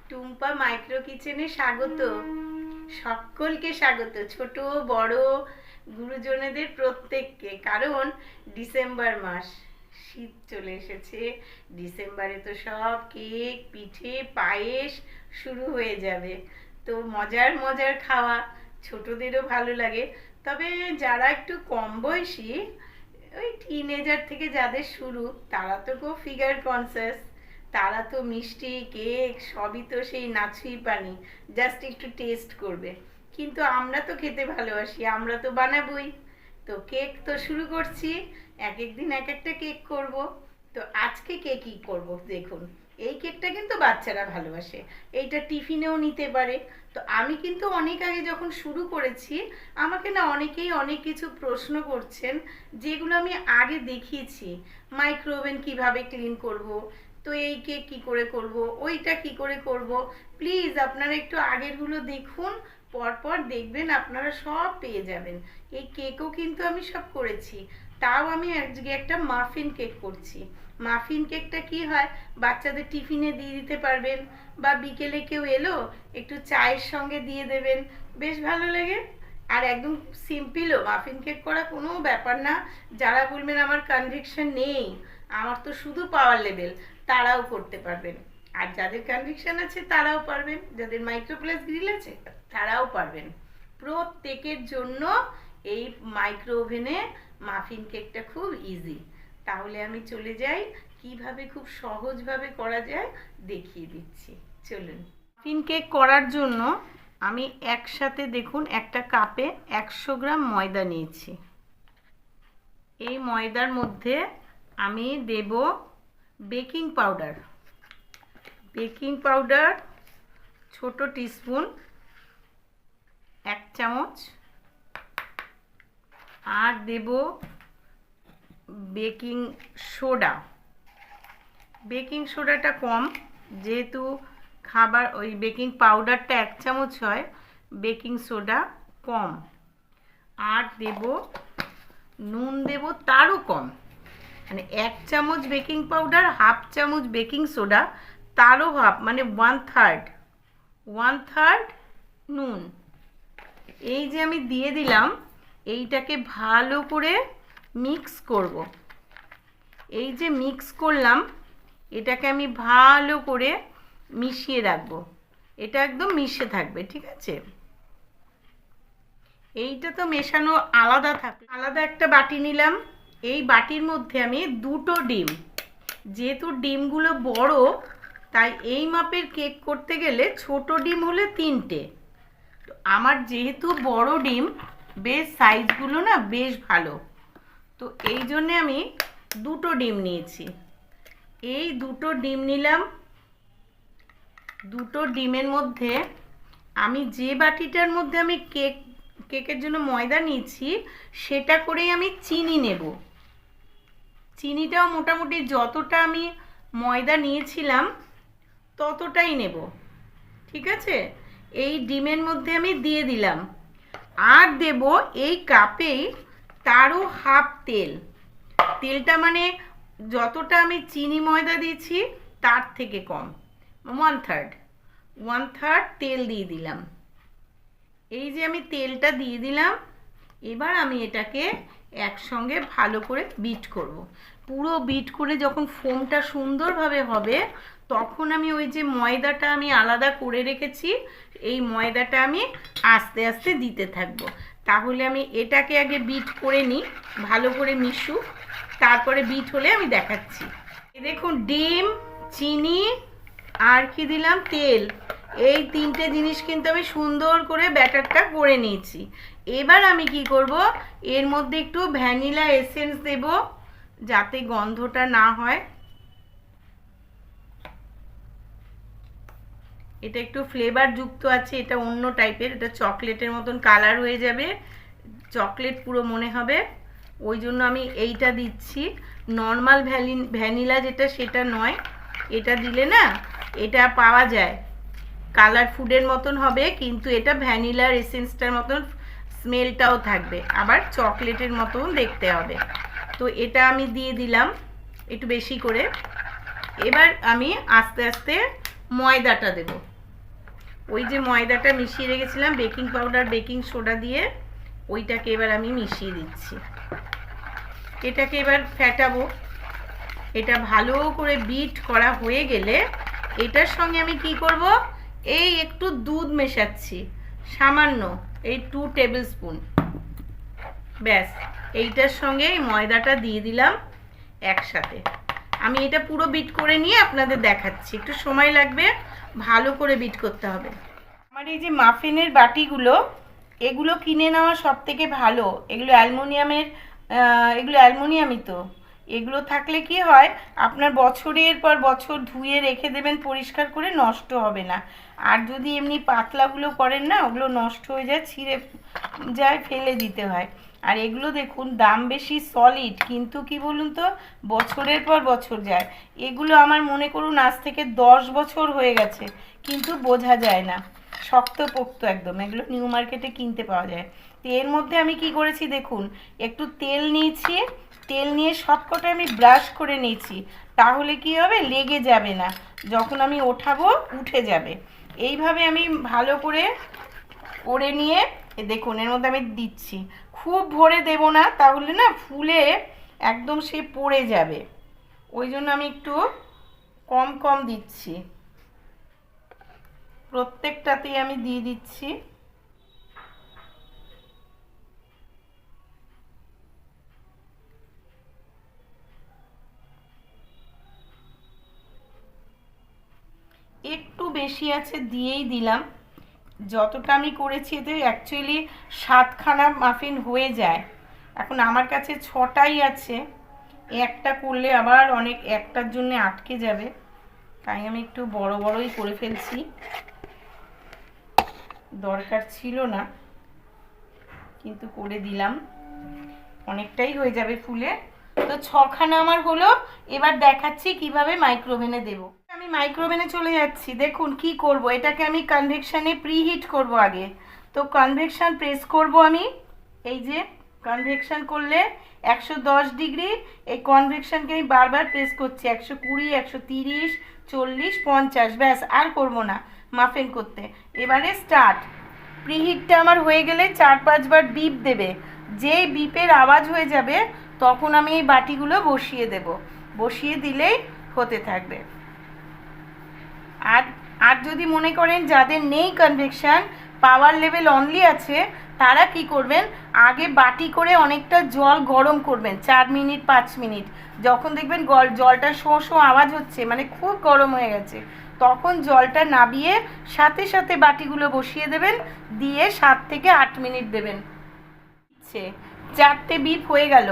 Tumpa micro কিচেনে স্বাগত। সকলকে স্বাগত, ছোট বড় গুরুজনেদের প্রত্যেককে। কারণ ডিসেম্বর মাস, শীত চলে এসেছে। ডিসেম্বরে তো সব কেক, পিঠে, পায়েস শুরু হয়ে যাবে। তো মজার মজার খাওয়া, ছোটদেরও ভালো লাগে। তবে যারা একটু কম বয়সী, ওই টিনেজার থেকে যাদের শুরু, তারা তো খুব ফিগার কনসিয়াস। তারা তো মিষ্টি কেক সবই তো সেই নাচুই পানি, জাস্ট একটু টেস্ট করবে। কিন্তু আমরা তো খেতে ভালোবাসি, আমরা তো বানাবোই। তো কেক তো শুরু করছি, এক এক দিন এক একটা কেক করব। তো আজকে কেকই করব, দেখুন। এই কেকটা কিন্তু বাচ্চারা ভালোবাসে, এইটা টিফিনেও নিতে পারে। তো আমি কিন্তু অনেক আগে যখন শুরু করেছি, আমাকে না অনেকেই অনেক কিছু প্রশ্ন করছেন, যেগুলো আমি আগে দেখিয়েছি। মাইক্রো ওভেন কীভাবে ক্লিন করব, তো এই কেক কী করে করব, ওইটা কি করে করব। প্লিজ আপনারা একটু আগেরগুলো দেখুন, পরপর দেখবেন আপনারা সব পেয়ে যাবেন। এই কেকও কিন্তু আমি সব করেছি। তাও আমি আজকে একটা মাফিন কেক করছি। মাফিন কেকটা কি হয়, বাচ্চাদের টিফিনে দিয়ে দিতে পারবেন, বা বিকেলে কেউ এলো একটু চায়ের সঙ্গে দিয়ে দেবেন, বেশ ভালো লাগে। আর একদম সিম্পলও, মাফিন কেক করা কোনো ব্যাপার না। যারা বলবেন আমার কনভিকশন নেই, আমার তো শুধু পাওয়ার লেভেল, তারাও করতে পারবেন। আর যাদের কনভিকশন আছে তারাও পারবেন, যাদের মাইক্রোপ্লাস গ্রিল আছে তারাও পারবেন। প্রত্যেকের জন্য এই মাইক্রো ওভেনে মাফিন কেকটা খুব ইজি। তাহলে আমি চলে যাই, কিভাবে খুব সহজভাবে করা যায় দেখিয়ে দিচ্ছি। চলুন। মাফিন কেক করার জন্য আমি একসাথে দেখুন একটা কাপে 100 গ্রাম ময়দা নিয়েছি। এই ময়দার মধ্যে আমি দেব বেকিং পাউডার। বেকিং পাউডার ছোট টিস্পুন 1 চামচ। আর দেব বেকিং সোডা। বেকিং সোডাটা কম, যেহেতু খাবার ওই বেকিং পাউডারটা 1 চামচ হয়, বেকিং সোডা কম। আর দেব নুন, দেব তারও কম। মানে 1 চামচ বেকিং পাউডার, 1/2 চামচ বেকিং সোডা, তারও হাফ, মানে 1/3 নুন। এই যে আমি দিয়ে দিলাম, এইটাকে ভালো করে মিক্স করব। এই যে মিক্স করলাম, এটাকে আমি ভালো করে মিশিয়ে রাখবো। এটা একদম মিশে থাকবে, ঠিক আছে। এইটা তো মেশানো আলাদা থাকবে। আলাদা একটা বাটি নিলাম। এই বাটির মধ্যে আমি 2টো ডিম, যেহেতু ডিমগুলো বড়, তাই এই মাপের কেক করতে গেলে ছোট ডিম হলে 3টে। তো আমার যেহেতু বড় ডিম, বেশ সাইজগুলো না বেশ ভালো, তো এই জন্যে আমি 2টো ডিম নিয়েছি। এই 2টো ডিম নিলাম। 2টো ডিমের মধ্যে আমি যে বাটিটার মধ্যে আমি কেকের জন্য ময়দা নিয়েছি, সেটা করেই আমি চিনি নেব। চিনিটাও মোটামুটি যতটা আমি ময়দা নিয়েছিলাম ততটাই নেব, ঠিক আছে। এই ডিমের মধ্যে আমি দিয়ে দিলাম। আর দেব এই কাপেই তারও হাফ তেল। তেলটা মানে যতটা আমি চিনি ময়দা দিয়েছি তার থেকে কম, 1/3 তেল দিয়ে দিলাম। এই যে আমি তেলটা দিয়ে দিলাম। এবার আমি এটাকে একসঙ্গে ভালো করে বিট করব। পুরো বিট করে যখন ফোমটা সুন্দরভাবে হবে, তখন আমি ওই যে ময়দাটা আমি আলাদা করে রেখেছি, এই ময়দাটা আমি আস্তে আস্তে দিতে থাকবো। তাহলে আমি এটাকে আগে বিট করে নিই, ভালো করে মিশুক, তারপরে বিট হলে আমি দেখাচ্ছি। দেখুন, ডিম, চিনি আর কি দিলাম, তেল, এই 3টে জিনিস কিন্তু আমি সুন্দর করে ব্যাটারটা করে নিয়েছি। এবার আমি কি করব, এর মধ্যে একটু ভ্যানিলা এসেন্স দেব, যাতে গন্ধটা না হয়। এটা একটু ফ্লেভার যুক্ত আছে, এটা অন্য টাইপের, এটা চকলেটের মতন কালার হয়ে যাবে, চকলেট পুরো মনে হবে। ওই জন্য আমি এইটা দিচ্ছি। নর্মাল ভ্যানিলা যেটা, সেটা নয়। এটা দিলে না, এটা পাওয়া যায়, কালার ফুডের মতন হবে, কিন্তু এটা ভ্যানিলার এসেন্সটার মতন স্মেলটাও থাকবে, আবার চকলেটের মতন দেখতে হবে। তো এটা আমি দিয়ে দিলাম একটু বেশি করে। এবার আমি আস্তে আস্তে ময়দাটা দেব। ওই যে ময়দাটা মিশিয়ে রেখেছিলাম বেকিং পাউডার বেকিং সোডা দিয়ে, ওইটাকে এবার আমি মিশিয়ে দিচ্ছি। এটাকে এবার ফেটাবো। এটা ভালো করে বিট করা হয়ে গেলে এটার সঙ্গে আমি কি করব, এই একটু দুধ মেশাচ্ছি সামান্য, এই 2 টেবিল স্পুন। ব্যাস, এইটার সঙ্গে এই ময়দাটা দিয়ে দিলাম একসাথে। আমি এটা পুরো বিট করে নিয়ে আপনাদের দেখাচ্ছি, একটু সময় লাগবে, ভালো করে বিট করতে হবে। আমার এই যে মাফিনের বাটিগুলো, এগুলো কিনে নেওয়া সব থেকে ভালো। এগুলো অ্যালুমিনিয়ামের, এগুলো অ্যালুমিনিয়ামই তো। এগুলো থাকলে কি হয়, আপনার বছরের পর বছর ধুয়ে রেখে দেবেন পরিষ্কার করে, নষ্ট হবে না। আর যদি এমনি পাতলাগুলো করেন না, ওগুলো নষ্ট হয়ে যায়, ছিঁড়ে যায়, ফেলে দিতে হয়। আর এগুলো দেখুন দাম বেশি, সলিড, কিন্তু কি বলুন তো, বছরের পর বছর যায়। এগুলো আমার মনে করুন আজ থেকে 10 বছর হয়ে গেছে, কিন্তু বোঝা যায় না, শক্তপোক্ত একদম। এগুলো নিউ মার্কেটে কিনতে পাওয়া যায়। তো এর মধ্যে আমি কি করেছি দেখুন, একটু তেল নিয়েছি, তেল নিয়ে সবকটা আমি ব্রাশ করে নিয়েছি, তাহলে কি হবে, লেগে যাবে না, যখন আমি ওঠাবো উঠে যাবে। এইভাবে আমি ভালো করে করে নিয়ে দেখুন এর মধ্যে আমি দিচ্ছি। খুব ভরে দেব না, তাহলে না ফুলে একদম সে পড়ে যাবে, ওই জন্য আমি একটু কম কম দিচ্ছি। প্রত্যেকটাতেই আমি দিয়ে দিচ্ছি। একটু বেশি আছে দিয়েই দিলাম, যতটা আমি করেছি এতে অ্যাকচুয়ালি 7খানা মাফিন হয়ে যায়। এখন আমার কাছে 6টাই আছে, একটা করলে আবার অনেক, একটার জন্য আটকে যাবে, তাই আমি একটু বড় বড়ই করে ফেলছি। দরকার ছিল না, কিন্তু করে দিলাম, অনেকটাই হয়ে যাবে ফুলে। তো 6খানা আমার হলো। এবার দেখাচ্ছি কিভাবে মাইক্রোওভেনে দেব। আমি মাইক্রোওভেনে চলে যাচ্ছি। দেখুন কি করব, এটাকে আমি কনভেকশনে প্রিহিট করব আগে। তো কনভেকশন প্রেস করব আমি, এই যে কনভেকশন করলে 110 ডিগ্রি, এই কনভেকশনকে আমি বারবার প্রেস করছি, 120, 130, 40, 50, ব্যাস, আর করব না মাফিন করতে। এবারে স্টার্ট। প্রিহিটটা আমার হয়ে গেলে 4-5 বার বিপ দেবে, যেই বিপের আওয়াজ হয়ে যাবে তখন আমি এই বাটিগুলো বসিয়ে দেব, বসিয়ে দিলেই হতে থাকবে। আর আর যদি মনে করেন যাদের নেই কনভেকশন, পাওয়ার লেভেল অনলি আছে, তারা কি করবেন, আগে বাটি করে অনেকটা জল গরম করবেন 4 মিনিট 5 মিনিট। যখন দেখবেন জলটা শো শো আওয়াজ হচ্ছে, মানে খুব গরম হয়ে গেছে, তখন জলটা নাবিয়ে সাথে সাথে বাটিগুলো বসিয়ে দেবেন, দিয়ে 7 থেকে 8 মিনিট দেবেন। 4টে বিপ হয়ে গেল,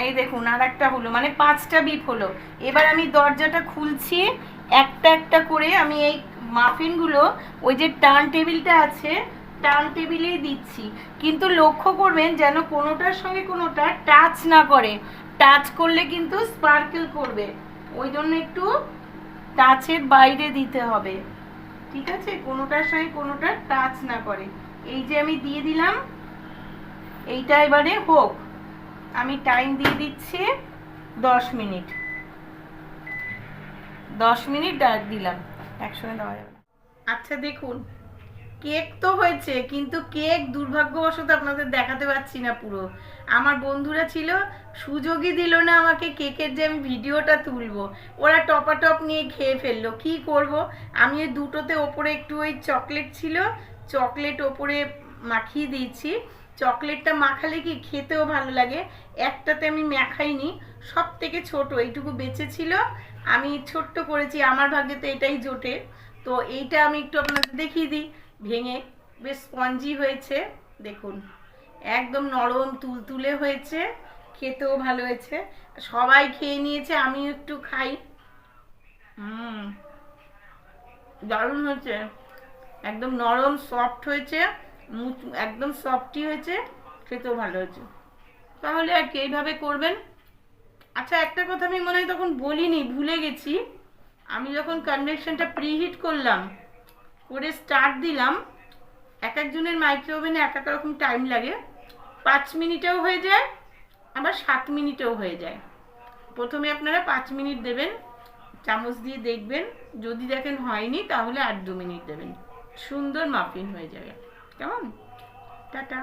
এই দেখুন আর একটা হলো, মানে 5টা বিপ হলো। এবার আমি দরজাটা খুলছি, একটা একটা করে আমি এই মাফিনগুলো ওই যে টার্ন টেবিলটা আছে, টার্ন টেবিলেই দিচ্ছি। কিন্তু লক্ষ্য করবেন যেন কোনোটার সঙ্গে কোনোটা টাচ না করে, টাচ করলে কিন্তু স্পার্কেল করবে, ওই জন্য একটু টাচের বাইরে দিতে হবে, ঠিক আছে, কোনোটার সঙ্গে কোনোটা টাচ না করে। এই যে আমি দিয়ে দিলাম, এইটা এবারে হোক, আমি টাইম দিয়ে দিচ্ছি 10 মিনিট। 10 মিনিট দিলাম, একসঙ্গে দেওয়া যাবে না। আচ্ছা দেখুন, কেক তো হয়েছে, কিন্তু কেক দুর্ভাগ্যবশত আপনাদের দেখাতে পাচ্ছি না পুরো। আমার বন্ধুরা ছিল, সুযোগই দিল না আমাকে কেকের যে আমি ভিডিওটা তুলবো, ওরা টপাটপ নিয়ে খেয়ে ফেললো। কি করব, আমি ওই দুটোতে ওপরে একটু ওই চকলেট ছিল, চকলেট ওপরে মাখিয়ে দিয়েছি। চকলেটটা মাখালে কি খেতেও ভালো লাগে। একটাতে আমি মাখাইনি, সব থেকে ছোট এইটুকু বেঁচে ছিল, আমি ছোট্ট করেছি, আমার ভাগ্যে তো এটাই জোটে। তো এইটা আমি একটু আপনাদের দেখিয়ে দিই ভেঙে, বেশ স্পঞ্জি হয়েছে দেখুন, একদম নরম তুলতুলে হয়েছে, খেতেও ভালো হয়েছে। সবাই খেয়ে নিয়েছে, আমি একটু খাই। দারুণ হয়েছে, একদম নরম সফট হয়েছে, একদম সফটই হয়েছে, খেতেও ভালো হয়েছে। তাহলে আর কি এইভাবে করবেন। আচ্ছা একটা কথা আমি মনে হয় তখন বলিনি, ভুলে গেছি, আমি যখন কনভেকশনটা প্রিহিট করলাম করে স্টার্ট দিলাম, এক একজনের মাইক্রোওভেনে এক এক রকম টাইম লাগে, 5 মিনিটেও হয়ে যায়, আবার 7 মিনিটেও হয়ে যায়। প্রথমে আপনারা 5 মিনিট দেবেন, চামচ দিয়ে দেখবেন, যদি দেখেন হয়নি তাহলে আর 2 মিনিট দেবেন, সুন্দর মাফিন হয়ে যাবে। কেমন? টাটা।